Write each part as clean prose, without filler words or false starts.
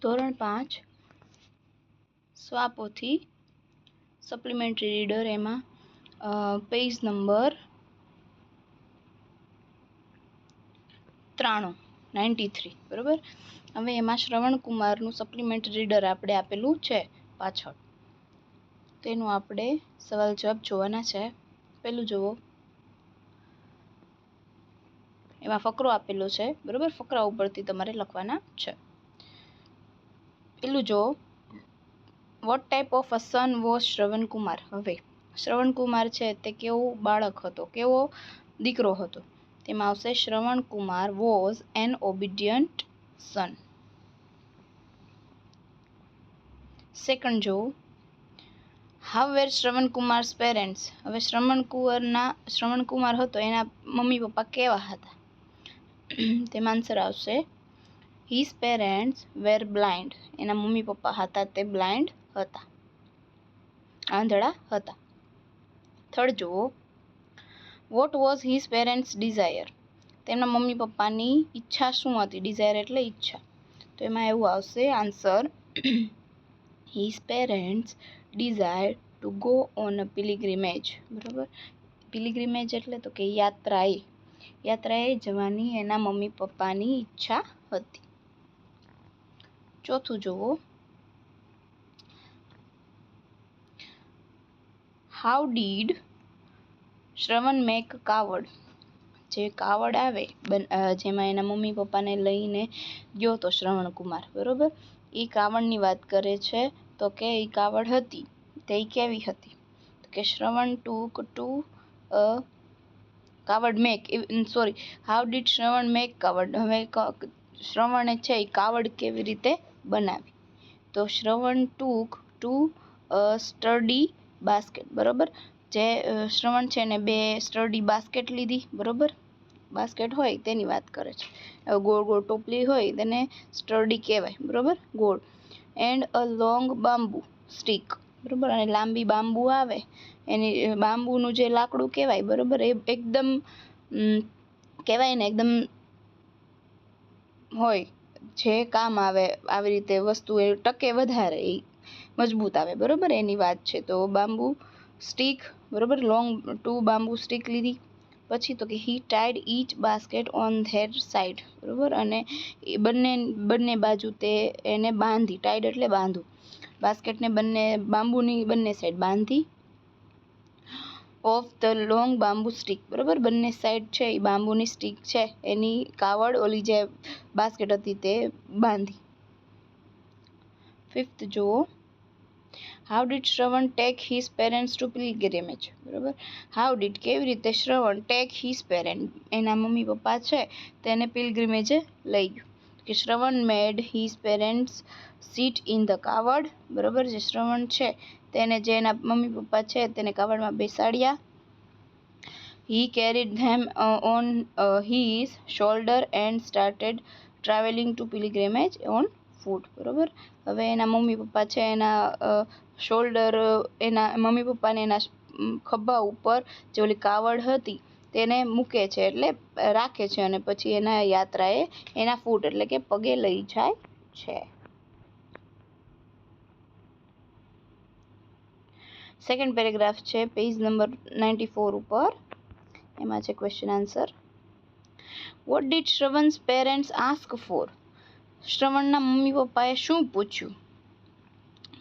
ધોરણ 5 સ્વાપોથી supplementary reader એમાં page number 93 બરાબર. હવે એમાં શ્રવણકુમારનું સપ્લિમેન્ટરી રીડર આપણે આપેલું છે પાછળ, તેનું આપણે સવાલ જવાબ જોવાના છે. પેલું જુઓ, એમાં ફકરો આપેલો છે બરાબર. ફકરા ઉપરથી તમારે લખવાના છે. પેલું જુઓ, what type of a son was Shravankumar. હવે શ્રવણકુમાર છે તે કેવો બાળક હતો, કેવો દીકરો હતો? તેમાં આવશે Shravan Kumar was an obedient son. Second જો, હાઉ વેર શ્રવણકુમાર્સ પેરેન્ટ્સ. હવે શ્રવણકુમાર હતો એના મમ્મી પપ્પા કેવા હતા? તેમાં આન્સર આવશે હિઝ પેરેન્ટ્સ વેર બ્લાઇન્ડ. એના મમ્મી પપ્પા હતા તે બ્લાઇન્ડ હતા, આંધળા હતા. થર્ડ જુઓ, what was his parents desire. તેમના મમ્મી પપ્પાની ઈચ્છા શું હતી? ડિઝાયર એટલે ઈચ્છા. તો એમાં એવું આવશે answer, his parents desire to go on a pilgrimage. બરાબર. પિલિગ્રીમેજ એટલે તો કે યાત્રાએ જવાની એના મમ્મી પપ્પાની ઈચ્છા હતી. ચોથું જુઓ, હાઉ ડીડ શ્રવણ મેક કાવડ. જે કાવડ આવે જેમાં એના મમ્મી પપ્પાને લઈને ગયો તો શ્રવણકુમાર, બરોબર. એ કાવડની વાત કરે છે. તો કે એ કાવડ હતી તે કેવી હતી? તો કે Shravan to kavad make, sorry, how did Shravan make kavad. હવે શ્રવણે છે એ કાવડ કેવી રીતે બનાવી? તો શ્રવણ ટુ સ્ટડી બાસ્કેટ. બરોબર. જે શ્રવણ છે ને 2 સ્ટડી બાસ્કેટ લીધી, બરોબર. બાસ્કેટ હોય તેની વાત કરે છે. ગોળ ગોળ ટોપલી હોય તેને સ્ટડી કહેવાય, બરોબર, ગોળ. And a long bamboo stick. બરોબર. અને લાંબી બાંબુ આવે એની બાંબુનું જે લાકડું કહેવાય, બરોબર, એ એકદમ કહેવાય ને એકદમ હોય જે કામ આવે, આવી રીતે વસ્તુ એ ટકે વધારે, એ મજબૂત આવે, બરોબર, એની વાત છે. તો બાંબુ સ્ટીક, બરોબર, લોંગ 2 બાંબુ સ્ટીક લીધી. પછી તો કે he tied each basket on their side. બરોબર. અને એ બંને બાજુ તે એને બાંધી. ટાઈડ એટલે બાંધવું. બાસ્કેટને બાંબુની બંને સાઈડ બાંધી. Of the long bamboo stick. બરોબર. બંને સાઈડ છે એ બાંબુની સ્ટીક છે એની કાવડ ઓલી જે બાસ્કેટ હતી તે બાંધી. ફિફ્થ જુઓ, how did Shravan take his parents to pilgrimage. બરોબર. હાઉ ડીડ કેવી રીતે શ્રવણ ટેક હિઝ પેરેન્ટ એના મમ્મી પપ્પા છે તેને પિલગ્રીમેજે લઈ ગયો. કે Shravan made his parents sit in the kavad. બરોબર. જે શ્રવણ છે તેને જે એના મમ્મી પપ્પા છે તેને કાવડમાં બેસાડ્યા. He carried them on his shoulder and started travelling to pilgrimage on foot. બરોબર. હવે એના મમ્મી પપ્પા છે એના શોલ્ડર, એના મમ્મી પપ્પાને એના ખભા ઉપર જે ઓલી કાવડ હતી તેને મૂકે છે, એટલે રાખે છે, અને પછી એના યાત્રાએ એના ફૂટ એટલે કે પગે લઈ જાય છે. સેકન્ડ પેરેગ્રાફ છે પેજ નંબર 94 ઉપર. એમાં છે question answer. What did Shravan's parents ask for. શ્રવણના મમ્મી પપ્પાએ શું પૂછ્યું?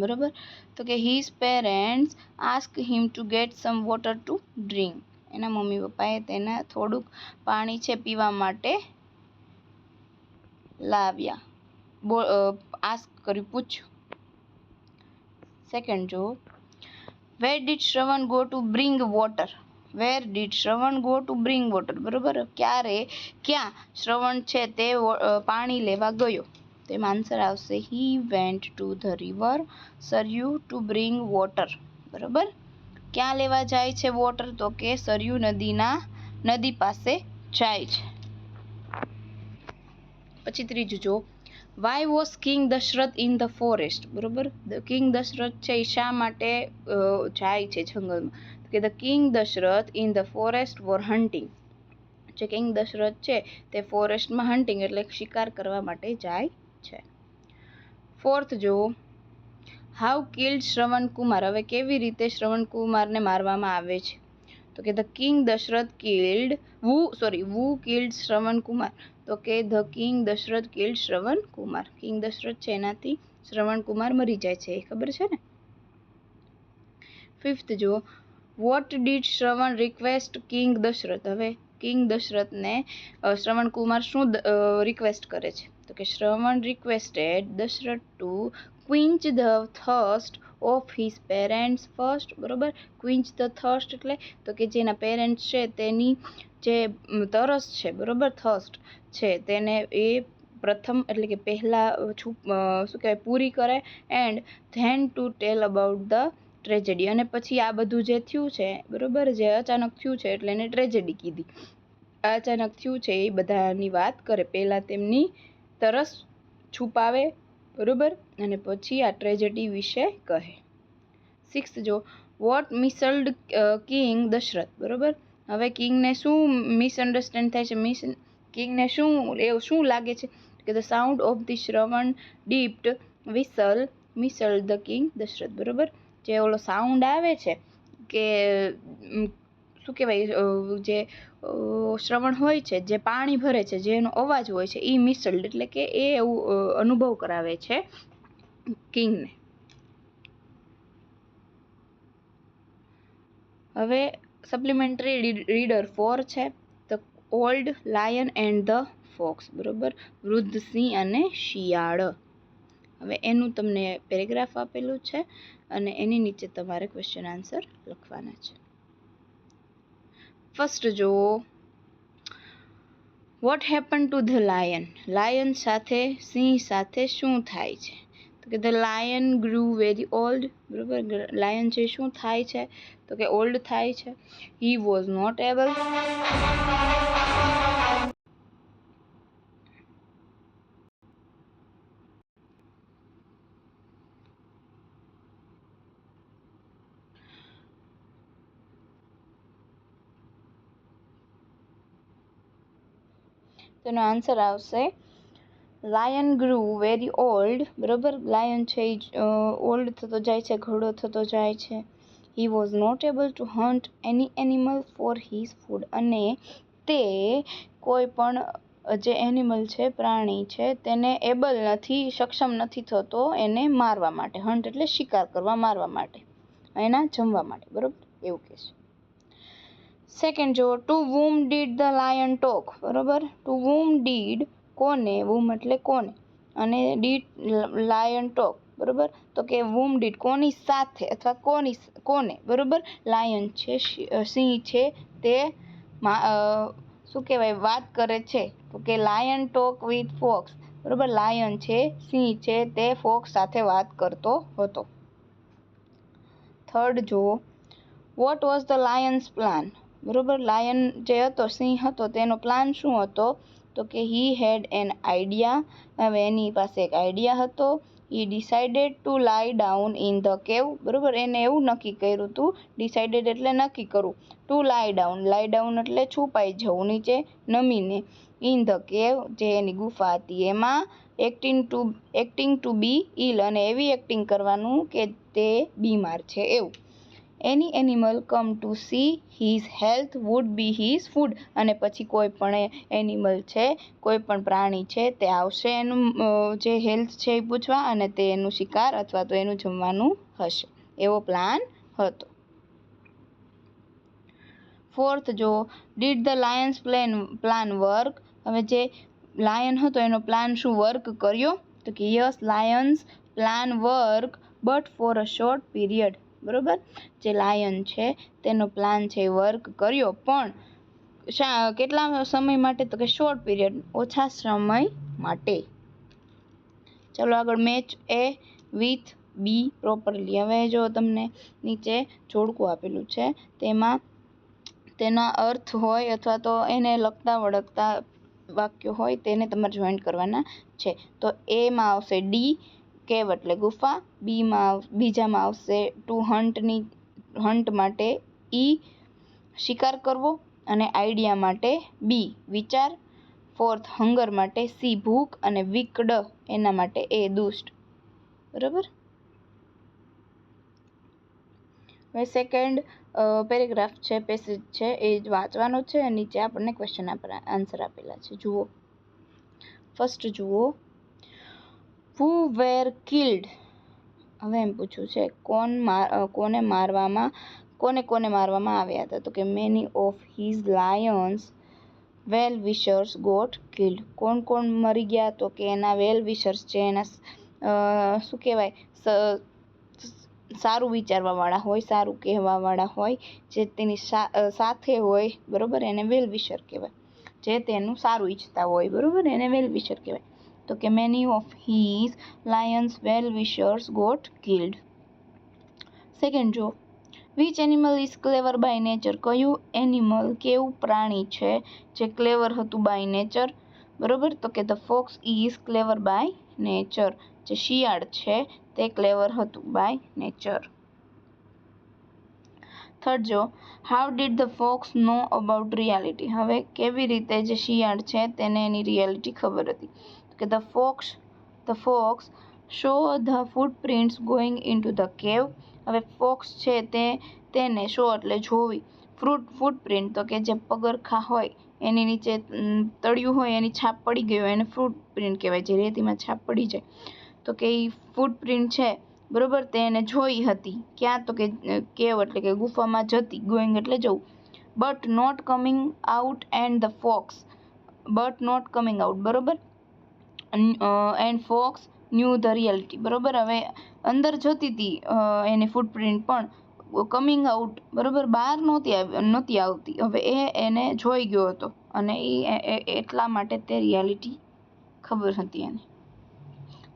બરોબર. તો કે his parents ask him to get some water to drink. એના મમ્મી પપ્પાએ તેના થોડુંક પાણી છે પીવા માટે લાવ્યા. આસ્ક કર્યું, પૂછ્યું. સેકન્ડ જો, where did Shravan go to bring water. Where did Shravan go to bring water. બરોબર. ક્યાં શ્રવણ છે તે પાણી લેવા ગયો? તેમાં આન્સર આવશે he went to the river Saryu to bring water. બરોબર. ક્યાં લેવા જાય છે વોટર? તો કે સરયુ નદી પાસે જાય છે. પછી ત્રીજું જો, why was King Dasharath in the forest. બરોબર. કિંગ દશરથ છે એ શા માટે જાય છે જંગલમાં? કે the king Dasharath in the forest for hunting. જે કિંગ દશરથ છે તે ફોરેસ્ટમાં હન્ટિંગ એટલે શિકાર કરવા માટે જાય છે. ફોર્થ જુઓ, હાઉ કિલ્ડ શ્રવણ કુમાર. હવે કેવી રીતે શ્રવણ કુમારને મારવામાં આવે છે? તો કે the king Dasharath killed who killed Shravan Kumar. તો કે the king Dasharath killed Shravan Kumar. King Dasharath છે એનાથી શ્રવણ કુમાર મરી જાય છે, એ ખબર છે ને. ફિફ્થ જુઓ, what did Shravan request King Dasharath. હવે કિંગ દશરથને શ્રવણ કુમાર શું રિક્વેસ્ટ કરે છે? તો કે Shravan requested Dasharath to quench the thirst of his parents first. બરોબર, ક્વિન્ચ ધ થર્સ્ટ એટલે તો કે જેના પેરેન્ટ્સ છે તેની જે તરસ છે, બરોબર, થર્સ્ટ છે તેને એ પ્રથમ એટલે કે પહેલા શું કહેવાય પૂરી કરે. And then to tell about the tragedy. અને પછી આ બધું જે થયું છે, બરોબર, જે અચાનક થયું છે એટલે એને ટ્રેજેડી કીધી. અચાનક થયું છે એ બધાની વાત કરે, પહેલા તેમની તરસ છુપાવે, બરોબર, અને પછી આ ટ્રેજેડી વિશે કહે. સિક્સ્થ જો, વોટ મિસલ્ડ કિંગ દશરથ. બરોબર, હવે કિંગને શું મિસઅન્ડરસ્ટેન્ડ થાય છે? કિંગને શું લાગે છે કે the sound of the Shravan dipped vessel misled the king Dasharath. બરોબર, જે ઓલો સાઉન્ડ આવે છે કે શું કહેવાય, જે શ્રવણ હોય છે, જે પાણી ભરે છે, જેનો અવાજ હોય છે, એ મિસલ્ડ એટલે કે એ એવું અનુભવ કરાવે છે કિંગને. હવે સપ્લિમેન્ટરી રીડર 4 છે, the old lion and the focus. બરોબર, વૃદ્ધ સિંહ અને શિયાળ. હવે એનું તમને પેરેગ્રાફ આપેલું છે અને એની નીચે તમારે ક્વેશ્ચન આન્સર લખવાના છે. ફર્સ્ટ જો, what happen to the lion. Lion સાથે, સિંહ સાથે શું થાય છે? તો કે the lion grew very old. બરોબર, લાયન છે શું થાય છે? તો કે ઓલ્ડ થાય છે. He was not able. તેનો આન્સર આવશે લાયન ગ્રુ વેરી ઓલ્ડ. બરોબર, લાયન છે ઓલ્ડ થતો જાય છે, ઘોડો થતો જાય છે. He was not able to hunt any animal for his food. અને તે કોઈ પણ જે એનિમલ છે, પ્રાણી છે, તેને એબલ નથી, સક્ષમ નથી થતો એને મારવા માટે. હન્ટ એટલે શિકાર કરવા, મારવા માટે, એના જમવા માટે. બરોબર, એવું કહે છે. સેકન્ડ જો, to whom did the lion talk. બરોબર, ટુ વૂમ ડીડ કોને, વૂમ એટલે કોને, અને ડીડ લાયન ટોક. બરોબર, તો કે વૂમ ડીડ કોની સાથે અથવા કોને. બરોબર, લાયન છે, સિંહ છે, તે શું કહેવાય વાત કરે છે. તો કે લાયન ટોક વિથ ફોક્સ. બરોબર, લાયન છે, સિંહ છે, તે ફોક્સ સાથે વાત કરતો હતો. થર્ડ જો, what was the Lions plan. બરોબર, લાયન જે હતો, સિંહ હતો, તેનો પ્લાન શું હતો? તો કે હી હેડ એન આઈડિયા. હવે એની પાસે એક આઈડિયા હતો. હી ડિસાઇડેડ ટુ લાઈ ડાઉન ઇન ધ કેવ. બરોબર, એને એવું નક્કી કર્યું હતું, ડિસાઇડેડ એટલે નક્કી કરવું, ટુ લાઈ ડાઉન એટલે છુપાઈ જવું, નીચે નમીને, ઇન ધ કેવ જે એની ગુફા હતી એમાં, એક્ટિંગ ટુ બી ઇલ અને એવી એક્ટિંગ કરવાનું કે તે બીમાર છે એવું. Any animal come to see his health would be his food. અને પછી કોઈ પણ એનિમલ છે, કોઈ પણ પ્રાણી છે, તે આવશે એનું જે હેલ્થ છે એ પૂછવા, અને તે એનું શિકાર અથવા તો એનું જમવાનું હશે, એવો પ્લાન હતો. ફોર્થ જો, did the Lions plan work. હવે જે લાયન હતો એનો પ્લાન શું વર્ક કર્યો? તો કે yes, Lions plan work but for a short period. બરોબર, જે લાયન છે તેનો પ્લાન છે વર્ક કર્યો, પણ કેટલા સમય માટે? તો કે શોર્ટ પીરિયડ, ઓછા સમય માટે. ચલો આગળ, match A with B properly. હવે જો તમને નીચે જોડકું આપેલું છે, તેમાં તેના અર્થ હોય અથવા તો એને લગતા વળગતા વાક્યો હોય, તેને તમારે જોઈન્ટ કરવાના છે. તો એમાં આવશે ડી, કેવ એટલે ગુફા. બીજામાં આવશે ટુ હન્ટ માટે ઈ, શિકાર કરવો. અને આઈડિયા માટે બી, વિચાર. ફોર્થ હંગર માટે સી, ભૂખ. અને વિકડ એના માટે એ, દુષ્ટ. બરાબર. હવે સેકન્ડ પેરેગ્રાફ છે, પેસેજ છે, એ વાંચવાનો છે અને નીચે આપણને ક્વેશ્ચન આન્સર આપેલા છે. જુઓ, ફર્સ્ટ જુઓ, હુ વેર કિલ્ડ. હવે એમ પૂછ્યું છે કોને મારવામાં આવ્યા હતા. તો કે many of his lion's well wishers got killed. કોણ કોણ મરી ગયા? તો કે એના વેલ વિશર્સ છે, એના શું કહેવાય, સારું વિચારવાવાળા હોય, સારું કહેવાવાળા હોય, જે તેની સાથે હોય, બરાબર, એને વેલ વિશર કહેવાય. જે તેનું સારું ઈચ્છતા હોય, બરાબર, એને વેલ વિશર કહેવાય. તો કે many of his lion's well wishers got killed. Second જો, which animal is clever by nature. કયું એનિમલ, કેવું પ્રાણી છે જે ક્લેવર હતું બાય નેચર, બરાબર. તો કે the fox is clever by nature. જે શિયાળ છે તે ક્લેવર હતું બાય નેચર. થર્ડ જો, how did the fox know about reality. હવે કેવી રીતે જે શિયાળ છે તેને એની રિયાલિટી ખબર હતી. કે the focus show the footprints going into the કેવ. હવે ફોક્સ છે તેને શો એટલે જોવી, ફૂટપ્રિન્ટ તો કે જે પગરખા હોય એની નીચે તળિયું હોય, એની છાપ પડી ગઈ હોય એને ફૂટપ્રિન્ટ કહેવાય, જે રેતીમાં છાપ પડી જાય. તો કે એ ફૂટપ્રિન્ટ છે, બરોબર, તે એને જોઈ હતી. ક્યાં? તો કે કેવ એટલે કે ગુફામાં જતી, ગોઈંગ એટલે જવું. But not coming out and the fox, but not coming out, બરોબર, and fox knew the reality, બરોબર. હવે અંદર જતી હતી એની ફૂટપ્રિન્ટ, પણ કમિંગ આઉટ, બરોબર, બહાર નહોતી આવતી. હવે એને જોઈ ગયો હતો અને એટલા માટે તે રિયાલિટી ખબર હતી એને.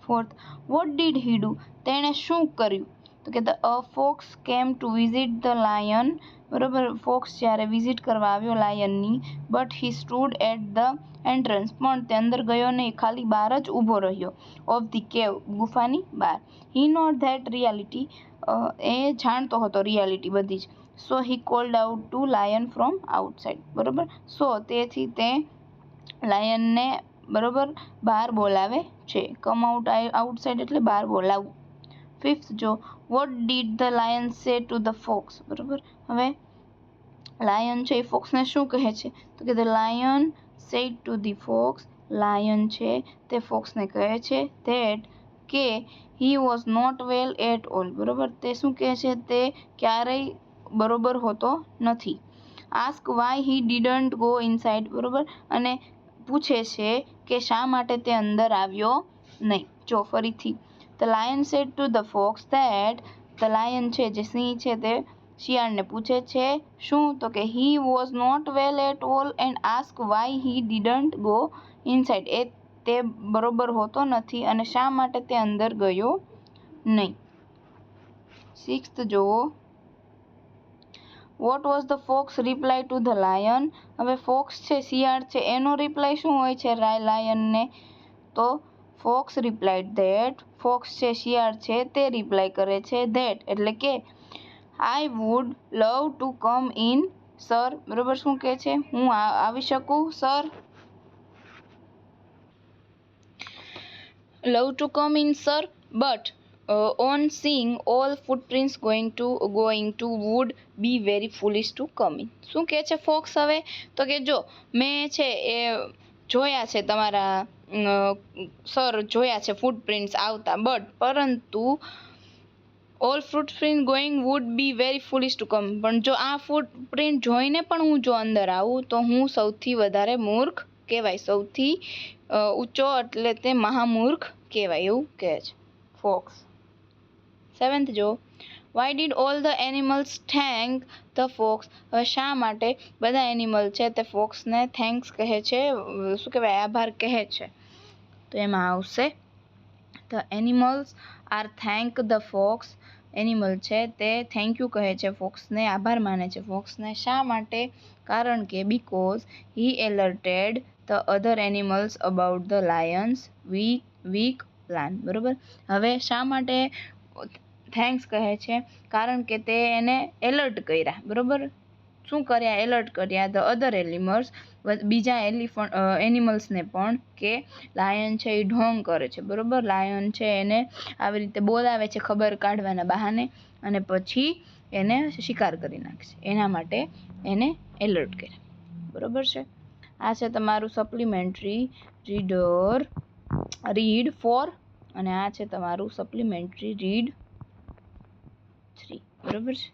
Fourth, what did he do. તેણે શું કર્યું? તો કે a fox came to visit the lion, બરોબર. ફોક્સ જ્યારે વિઝિટ કરવા આવ્યો લાયનની, but he stood at the entrance, પણ તે અંદર ગયો નહીં, ખાલી બહાર જ ઊભો રહ્યો. ઓફ ધી કેવ, ગુફાની બહાર. હી નોટ ધેટ રિયાલિટી, એ જાણતો હતો રિયાલિટી બધી જ. So he called out to lion from outside, બરોબર. સો તેથી તે લાયનને, બરોબર, બહાર બોલાવે છે. કમ આઉટસાઇડ એટલે બહાર બોલાવવું. ફિફ્થ જો, વોટ ડીડ ધ લાયન સે ટુ ધ ફોક્સ, બરોબર. હવે લાયન છે એ ફોક્સને શું કહે છે? તો કે the lion said to the fox, lion છે તે ફોક્સને કહે છે ધેટ કે he was not well at all, બરોબર. તે શું કહે છે? તે ક્યારેય બરોબર હોતો નથી. Ask why he didn't go inside, બરોબર, અને પૂછે છે કે શા માટે તે અંદર આવ્યો નહીં. જો ફરીથી, the lion said to the fox that, the lion છે જે સિંહ છે તે શિયાળને પૂછે છે શું? તો કે he was not well at all and ask why he didn't go inside. તે બરોબર હોતો નથી અને શા માટે તે અંદર ગયો નહીં. સિક્સ્થ જુઓ, what was the fox reply two the lion. હવે ફોક્સ છે, શિયાળ છે, એનો રિપ્લાય શું હોય છે લાયનને? તો ફોક્સ રિપ્લાઇડ ધેટ, ફોક્સ છે, શિયાળ છે, તે રિપ્લાય કરે છે ધેટ એટલે કે I would love to come in sir, બરોબર. શું કહે છે? હું આવી શકું sir, love to come in sir, but on seeing all footprints going to would be very foolish to come in. શું કહે છે ફોક્સ હવે? તો કે જો મેં છે એ જોયા છે તમારા સર, જોયા છે ફૂટપ્રિન્ટ્સ આવતા, પરંતુ all footprint going would be very foolish to come, પણ જો આ ફૂટપ્રિન્ટ જોઈને પણ હું જો અંદર આવું તો હું સૌથી વધારે મૂર્ખ કહેવાય, સૌથી ઊંચો એટલે તે મહામૂર્ખ કહેવાય, એવું કહે છે ફોક્સ. સેવન્થ જો, why did all the animals thank the fox. હવે શા માટે બધા એનિમલ છે તે ફોક્સને થેન્ક્સ કહે છે, શું કહેવાય, આભાર કહે છે? તો એમાં આવશે the animals are thank the fox. Animal છે તે થેન્ક યુ કહે છે ફોક્સને, આભાર માને છે ફોક્સને. શા માટે? કારણ કે because he alerted the other animals about the lion's weak plan, બરોબર. હવે શા માટે થેન્ક્સ કહે છે? કારણ કે તે એને એલર્ટ કર્યા, બરોબર. શું કર્યા, એલર્ટ કર્યા ધ અધર બીજા એનિમલ્સને પણ કે લાયન છે એ ઢોંગ કરે છે, બરોબર. લાયન છે એને આવી રીતે બોલાવે છે ખબર કાઢવાના બહાને, અને પછી એને શિકાર કરી નાખશે, એના માટે એને એલર્ટ કર્યા, બરોબર છે. આ છે તમારું સપ્લિમેન્ટરી રીડ 4 અને આ છે તમારું સપ્લિમેન્ટરી રીડ 3, બરોબર છે.